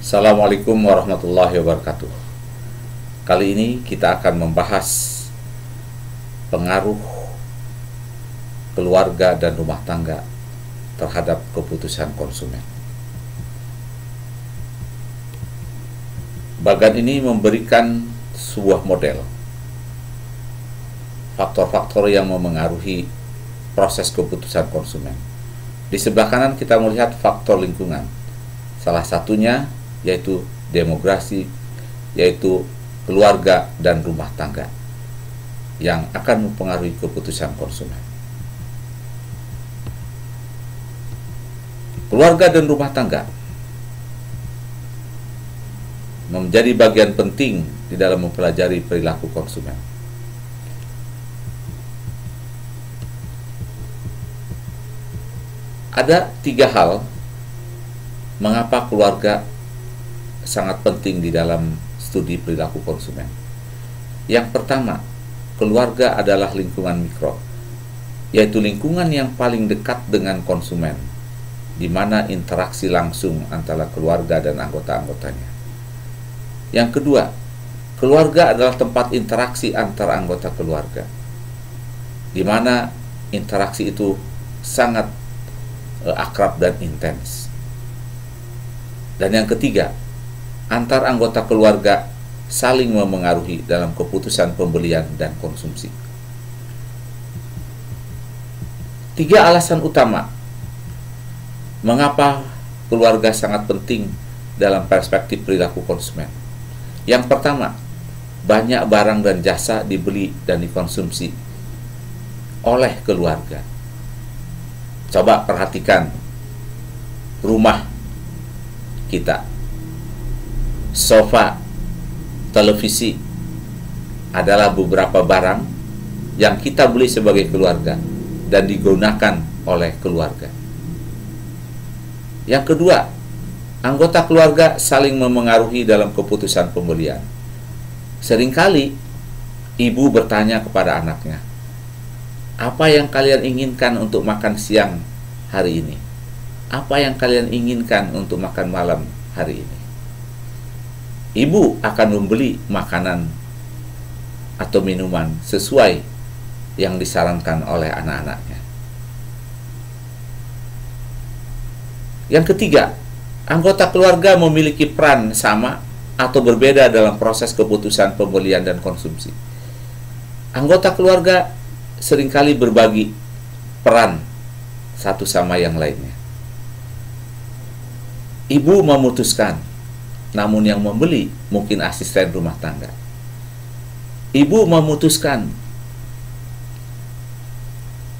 Assalamualaikum warahmatullahi wabarakatuh. Kali ini kita akan membahas pengaruh keluarga dan rumah tangga terhadap keputusan konsumen. Bagan ini memberikan sebuah model faktor-faktor yang memengaruhi proses keputusan konsumen. Di sebelah kanan kita melihat faktor lingkungan. Salah satunya yaitu demografi, yaitu keluarga dan rumah tangga yang akan mempengaruhi keputusan konsumen. Keluarga dan rumah tangga menjadi bagian penting di dalam mempelajari perilaku konsumen. Ada 3 hal mengapa keluarga sangat penting di dalam studi perilaku konsumen. Yang pertama, keluarga adalah lingkungan mikro, yaitu lingkungan yang paling dekat dengan konsumen, di mana interaksi langsung antara keluarga dan anggota-anggotanya. Yang kedua, keluarga adalah tempat interaksi antar anggota keluarga, di mana interaksi itu sangat akrab dan intens. Dan yang ketiga, antar anggota keluarga saling memengaruhi dalam keputusan pembelian dan konsumsi. 3 alasan utama mengapa keluarga sangat penting dalam perspektif perilaku konsumen. Yang pertama, banyak barang dan jasa dibeli dan dikonsumsi oleh keluarga. Coba perhatikan rumah kita, sofa, televisi adalah beberapa barang yang kita beli sebagai keluarga dan digunakan oleh keluarga. Yang kedua, anggota keluarga saling memengaruhi dalam keputusan pembelian. Seringkali ibu bertanya kepada anaknya, "Apa yang kalian inginkan untuk makan siang hari ini? Apa yang kalian inginkan untuk makan malam hari ini?" Ibu akan membeli makanan atau minuman sesuai yang disarankan oleh anak-anaknya. Yang ketiga, anggota keluarga memiliki peran sama atau berbeda dalam proses keputusan pembelian dan konsumsi. Anggota keluarga seringkali berbagi peran satu sama yang lainnya. Ibu memutuskan, namun yang membeli mungkin asisten rumah tangga. Ibu memutuskan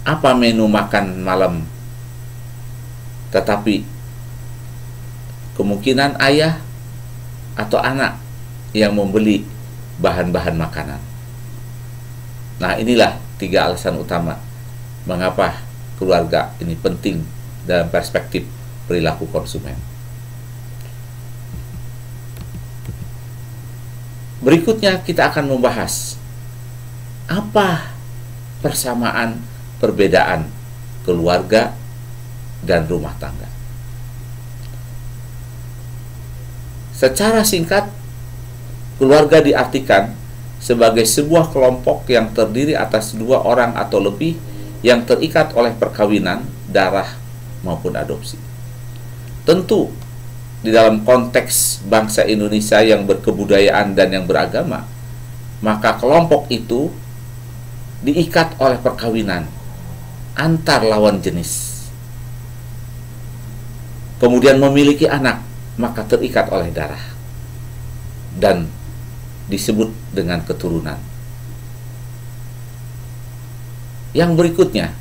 apa menu makan malam, tetapi kemungkinan ayah atau anak yang membeli bahan-bahan makanan. Nah, inilah 3 alasan utama mengapa keluarga ini penting dalam perspektif perilaku konsumen. Berikutnya kita akan membahas apa persamaan perbedaan keluarga dan rumah tangga. Secara singkat, keluarga diartikan sebagai sebuah kelompok yang terdiri atas 2 orang atau lebih yang terikat oleh perkawinan, darah, maupun adopsi. Tentu, di dalam konteks bangsa Indonesia yang berkebudayaan dan yang beragama, maka kelompok itu diikat oleh perkawinan antar lawan jenis. Kemudian memiliki anak, maka terikat oleh darah dan disebut dengan keturunan. Yang berikutnya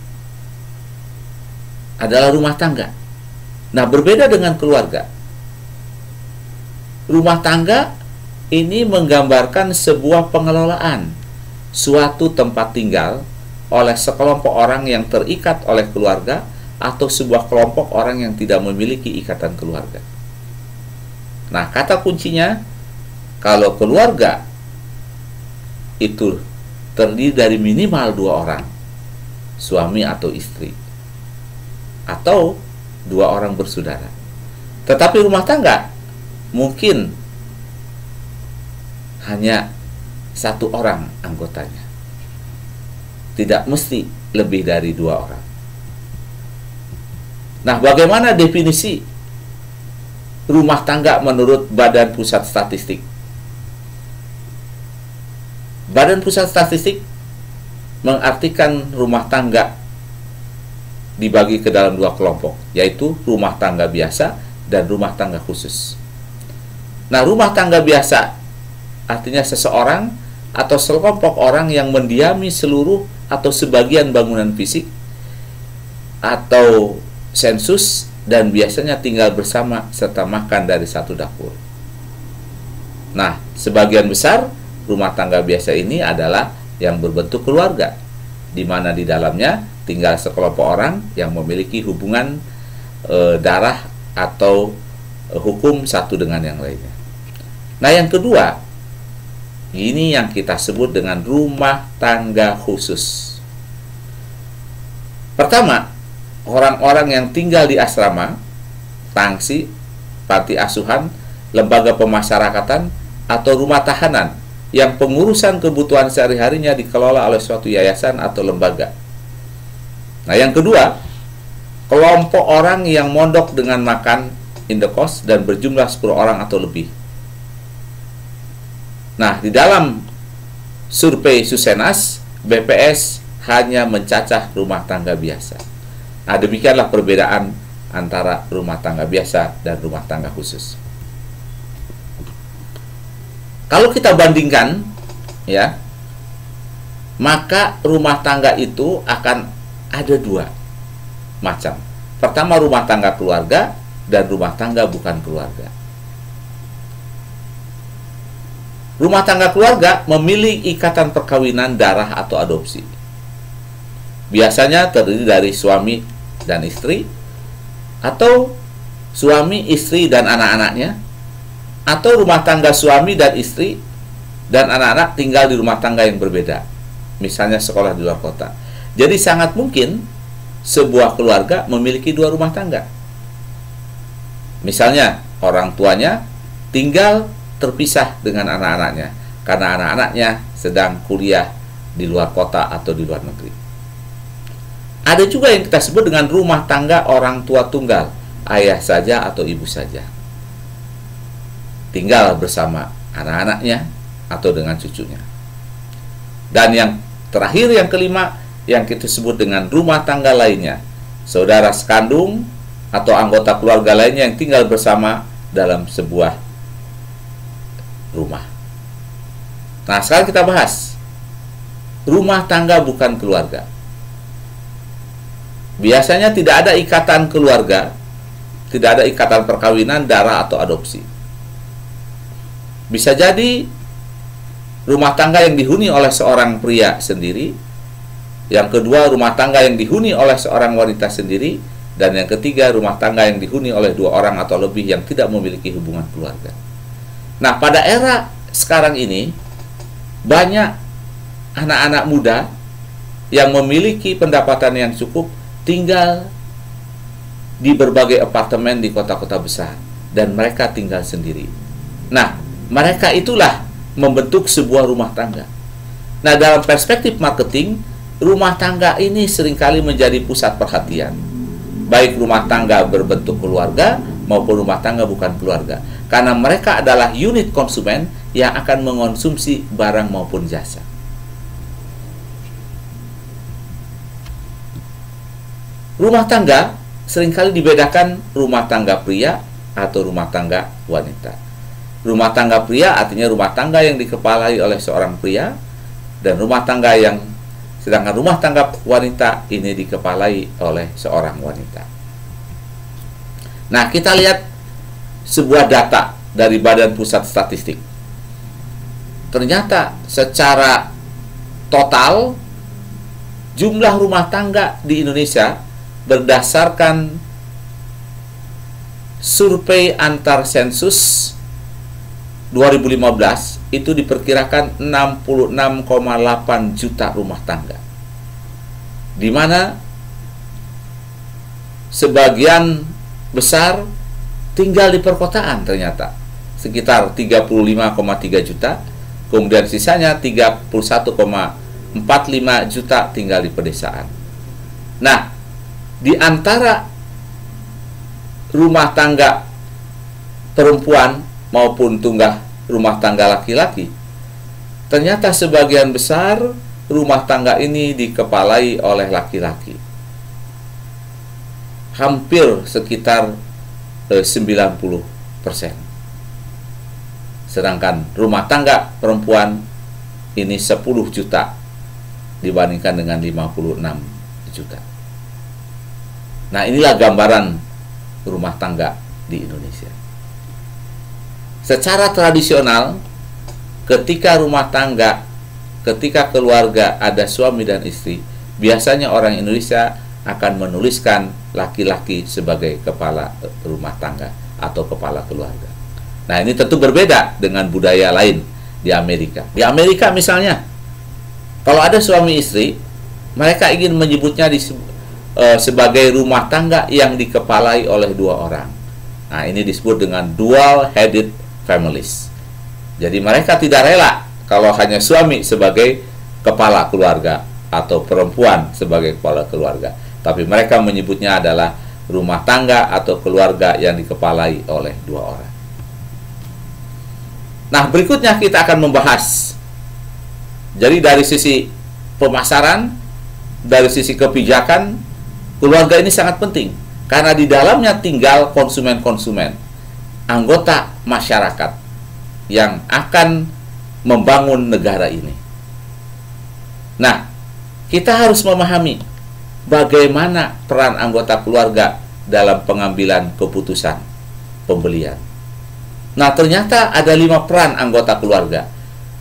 adalah rumah tangga. Nah, berbeda dengan keluarga. Rumah tangga ini menggambarkan sebuah pengelolaan suatu tempat tinggal oleh sekelompok orang yang terikat oleh keluarga atau sebuah kelompok orang yang tidak memiliki ikatan keluarga. Nah, kata kuncinya, kalau keluarga itu terdiri dari minimal 2 orang, suami atau istri, atau 2 orang bersaudara. Tetapi rumah tangga mungkin hanya satu orang anggotanya. Tidak mesti lebih dari 2 orang. Nah, bagaimana definisi rumah tangga menurut Badan Pusat Statistik? Badan Pusat Statistik mengartikan rumah tangga dibagi ke dalam 2 kelompok, yaitu rumah tangga biasa dan rumah tangga khusus. Nah, rumah tangga biasa artinya seseorang atau sekelompok orang yang mendiami seluruh atau sebagian bangunan fisik atau sensus dan biasanya tinggal bersama serta makan dari satu dapur. Nah, sebagian besar rumah tangga biasa ini adalah yang berbentuk keluarga, di mana di dalamnya tinggal sekelompok orang yang memiliki hubungan darah atau hukum satu dengan yang lainnya. Nah, yang kedua, ini yang kita sebut dengan rumah tangga khusus. Pertama, orang-orang yang tinggal di asrama, tangsi, panti asuhan, lembaga pemasyarakatan, atau rumah tahanan yang pengurusan kebutuhan sehari-harinya dikelola oleh suatu yayasan atau lembaga. Nah, yang kedua, kelompok orang yang mondok dengan makan indekos dan berjumlah 10 orang atau lebih. Nah, di dalam survei Susenas, BPS hanya mencacah rumah tangga biasa. Nah, demikianlah perbedaan antara rumah tangga biasa dan rumah tangga khusus. Kalau kita bandingkan, ya, maka rumah tangga itu akan ada 2 macam. Pertama, rumah tangga keluarga dan rumah tangga bukan keluarga. Rumah tangga keluarga memilih ikatan perkawinan darah atau adopsi. Biasanya terdiri dari suami dan istri, atau suami, istri, dan anak-anaknya, atau rumah tangga suami dan istri dan anak-anak tinggal di rumah tangga yang berbeda, misalnya sekolah di luar kota. Jadi sangat mungkin sebuah keluarga memiliki 2 rumah tangga. Misalnya orang tuanya tinggal terpisah dengan anak-anaknya karena anak-anaknya sedang kuliah di luar kota atau di luar negeri. Ada juga yang kita sebut dengan rumah tangga orang tua tunggal, ayah saja atau ibu saja, tinggal bersama anak-anaknya atau dengan cucunya. Dan yang terakhir, yang kelima, yang kita sebut dengan rumah tangga lainnya, saudara sekandung atau anggota keluarga lainnya yang tinggal bersama dalam sebuah rumah. Nah, sekarang kita bahas rumah tangga bukan keluarga. Biasanya tidak ada ikatan keluarga, tidak ada ikatan perkawinan darah atau adopsi. Bisa jadi rumah tangga yang dihuni oleh seorang pria sendiri, yang kedua rumah tangga yang dihuni oleh seorang wanita sendiri, dan yang ketiga rumah tangga yang dihuni oleh 2 orang atau lebih yang tidak memiliki hubungan keluarga. Nah, pada era sekarang ini banyak anak-anak muda yang memiliki pendapatan yang cukup tinggal di berbagai apartemen di kota-kota besar, dan mereka tinggal sendiri. Nah, mereka itulah membentuk sebuah rumah tangga. Nah, dalam perspektif marketing, rumah tangga ini seringkali menjadi pusat perhatian, baik rumah tangga berbentuk keluarga maupun rumah tangga bukan keluarga, karena mereka adalah unit konsumen yang akan mengonsumsi barang maupun jasa. Rumah tangga seringkali dibedakan rumah tangga pria atau rumah tangga wanita. Rumah tangga pria artinya rumah tangga yang dikepalai oleh seorang pria, dan sedangkan rumah tangga wanita ini dikepalai oleh seorang wanita. Nah, kita lihat sebuah data dari Badan Pusat Statistik. Ternyata secara total jumlah rumah tangga di Indonesia berdasarkan survei antar sensus 2015 itu diperkirakan 66,8 juta rumah tangga, di mana sebagian besar tinggal di perkotaan ternyata. sekitar 35,3 juta, kemudian sisanya 31,45 juta tinggal di pedesaan. Nah, di antara rumah tangga perempuan maupun rumah tangga laki-laki, ternyata sebagian besar rumah tangga ini dikepalai oleh laki-laki. Hampir sekitar 90%. Sedangkan rumah tangga perempuan ini 10 juta dibandingkan dengan 56 juta. Nah, inilah gambaran rumah tangga di Indonesia. Secara tradisional, ketika keluarga ada suami dan istri, biasanya orang Indonesia akan menuliskan laki-laki sebagai kepala rumah tangga atau kepala keluarga. Nah, ini tentu berbeda dengan budaya lain di Amerika. Di Amerika misalnya, kalau ada suami istri, mereka ingin menyebutnya sebagai rumah tangga yang dikepalai oleh dua orang. Nah, ini disebut dengan dual-headed families. Jadi mereka tidak rela kalau hanya suami sebagai kepala keluarga atau perempuan sebagai kepala keluarga, tapi mereka menyebutnya adalah rumah tangga atau keluarga yang dikepalai oleh dua orang. Nah, berikutnya kita akan membahas. Jadi dari sisi pemasaran, dari sisi kebijakan, keluarga ini sangat penting karena di dalamnya tinggal konsumen-konsumen, anggota masyarakat yang akan membangun negara ini. Nah, kita harus memahami bagaimana peran anggota keluarga dalam pengambilan keputusan pembelian. Nah, ternyata ada 5 peran anggota keluarga: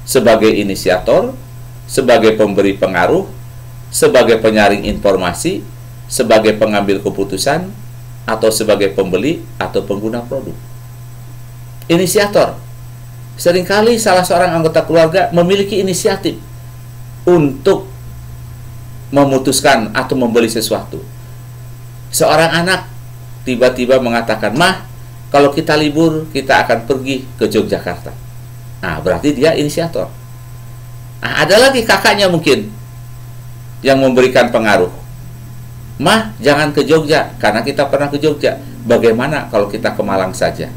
sebagai inisiator, sebagai pemberi pengaruh, sebagai penyaring informasi, sebagai pengambil keputusan, atau sebagai pembeli atau pengguna produk. Inisiator. Seringkali salah seorang anggota keluarga memiliki inisiatif untuk memutuskan atau membeli sesuatu. Seorang anak tiba-tiba mengatakan, "Mah, kalau kita libur, kita akan pergi ke Yogyakarta." Nah, berarti dia inisiator. Nah, ada lagi kakaknya mungkin yang memberikan pengaruh. "Mah, jangan ke Jogja, karena kita pernah ke Jogja. Bagaimana kalau kita ke Malang saja?"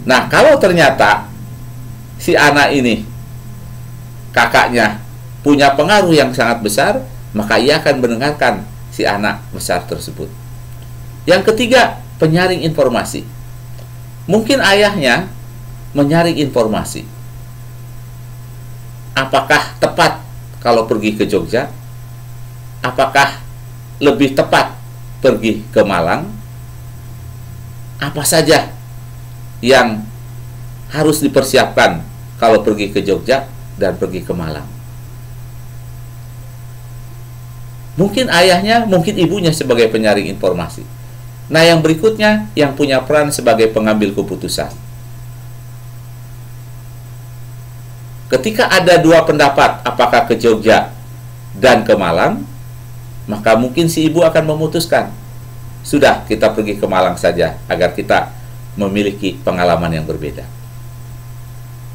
Nah, kalau ternyata si anak ini, kakaknya, punya pengaruh yang sangat besar, maka ia akan mendengarkan si anak besar tersebut. Yang ketiga, penyaring informasi. Mungkin ayahnya menyaring informasi. Apakah tepat kalau pergi ke Jogja? Apakah lebih tepat pergi ke Malang? Apa saja yang harus dipersiapkan kalau pergi ke Jogja dan pergi ke Malang? Mungkin ayahnya, mungkin ibunya sebagai penyaring informasi. Nah, yang berikutnya yang punya peran sebagai pengambil keputusan. Ketika ada 2 pendapat apakah ke Jogja dan ke Malang, maka mungkin si ibu akan memutuskan, sudah, kita pergi ke Malang saja agar kita memiliki pengalaman yang berbeda.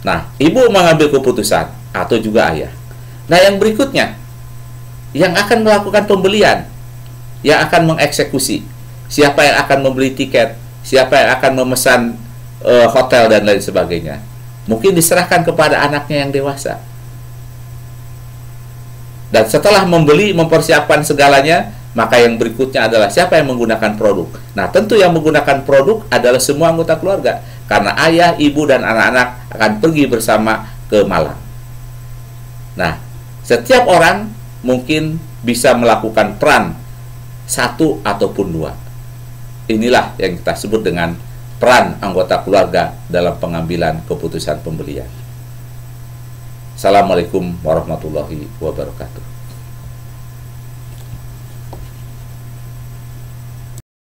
Nah, ibu mengambil keputusan atau juga ayah. Nah, yang berikutnya yang akan melakukan pembelian, yang akan mengeksekusi, siapa yang akan membeli tiket, siapa yang akan memesan hotel dan lain sebagainya, mungkin diserahkan kepada anaknya yang dewasa. Dan setelah membeli, mempersiapkan segalanya, maka yang berikutnya adalah siapa yang menggunakan produk. Nah, tentu yang menggunakan produk adalah semua anggota keluarga, karena ayah, ibu, dan anak-anak akan pergi bersama ke Malang. Nah, setiap orang mungkin bisa melakukan peran 1 ataupun 2. Inilah yang kita sebut dengan peran anggota keluarga dalam pengambilan keputusan pembelian. Assalamualaikum warahmatullahi wabarakatuh.